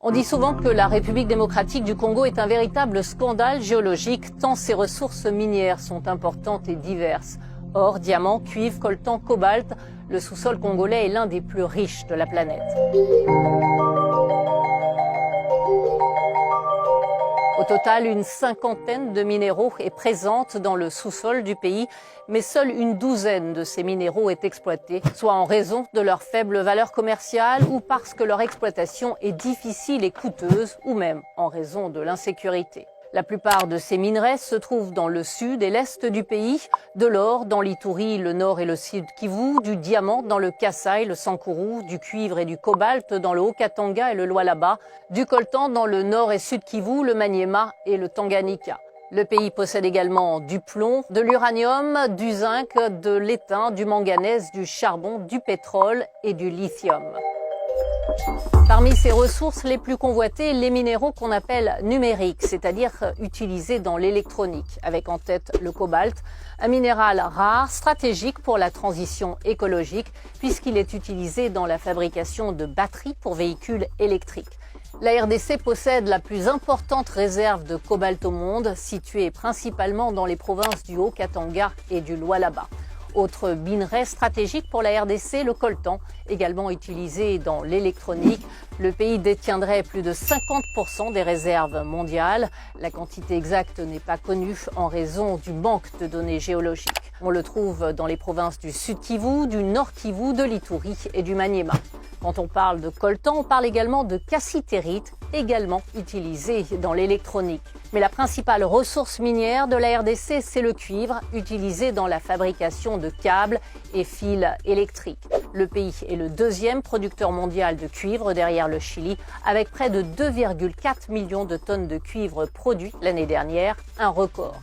On dit souvent que la République démocratique du Congo est un véritable scandale géologique, tant ses ressources minières sont importantes et diverses. Or, diamants, cuivre, coltan, cobalt, le sous-sol congolais est l'un des plus riches de la planète. Au total, une cinquantaine de minéraux est présente dans le sous-sol du pays, mais seule une douzaine de ces minéraux est exploitée, soit en raison de leur faible valeur commerciale ou parce que leur exploitation est difficile et coûteuse, ou même en raison de l'insécurité. La plupart de ces minerais se trouvent dans le sud et l'est du pays, de l'or dans l'Ituri, le nord et le sud Kivu, du diamant dans le Kasaï, le Sankuru, du cuivre et du cobalt dans le Haut-Katanga et le Lualaba, du coltan dans le nord et sud Kivu, le Maniema et le Tanganyika. Le pays possède également du plomb, de l'uranium, du zinc, de l'étain, du manganèse, du charbon, du pétrole et du lithium. Parmi ces ressources les plus convoitées, les minéraux qu'on appelle numériques, c'est-à-dire utilisés dans l'électronique, avec en tête le cobalt, un minéral rare, stratégique pour la transition écologique, puisqu'il est utilisé dans la fabrication de batteries pour véhicules électriques. La RDC possède la plus importante réserve de cobalt au monde, située principalement dans les provinces du Haut-Katanga et du Lualaba. Autre minerai stratégique pour la RDC, le coltan, également utilisé dans l'électronique. Le pays détiendrait plus de 50% des réserves mondiales. La quantité exacte n'est pas connue en raison du manque de données géologiques. On le trouve dans les provinces du Sud Kivu, du Nord Kivu, de l'Ituri et du Maniema. Quand on parle de coltan, on parle également de cassitérite, également utilisé dans l'électronique. Mais la principale ressource minière de la RDC, c'est le cuivre, utilisé dans la fabrication de câbles et fils électriques. Le pays est le deuxième producteur mondial de cuivre derrière le Chili, avec près de 2,4 millions de tonnes de cuivre produits l'année dernière, un record.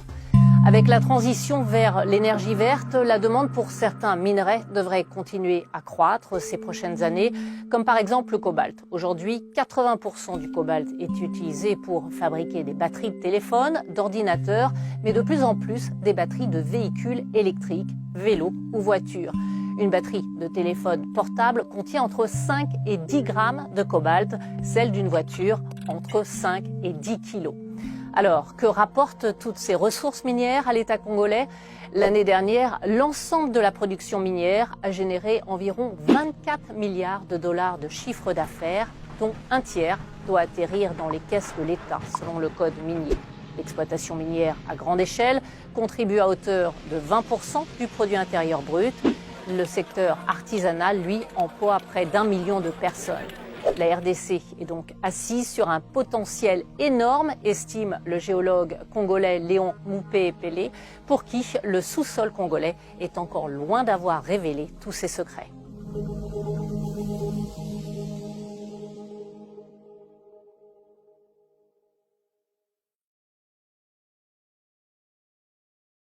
Avec la transition vers l'énergie verte, la demande pour certains minerais devrait continuer à croître ces prochaines années, comme par exemple le cobalt. Aujourd'hui, 80% du cobalt est utilisé pour fabriquer des batteries de téléphone, d'ordinateurs, mais de plus en plus des batteries de véhicules électriques, vélos ou voitures. Une batterie de téléphone portable contient entre 5 et 10 grammes de cobalt, celle d'une voiture entre 5 et 10 kilos. Alors, que rapportent toutes ces ressources minières à l'État congolais? L'année dernière, l'ensemble de la production minière a généré environ 24 milliards de dollars de chiffre d'affaires, dont un tiers doit atterrir dans les caisses de l'État, selon le code minier. L'exploitation minière à grande échelle contribue à hauteur de 20% du produit intérieur brut. Le secteur artisanal, lui, emploie près d'1 million de personnes. La RDC est donc assise sur un potentiel énorme, estime le géologue congolais Léon Moupé-Pelé, pour qui le sous-sol congolais est encore loin d'avoir révélé tous ses secrets.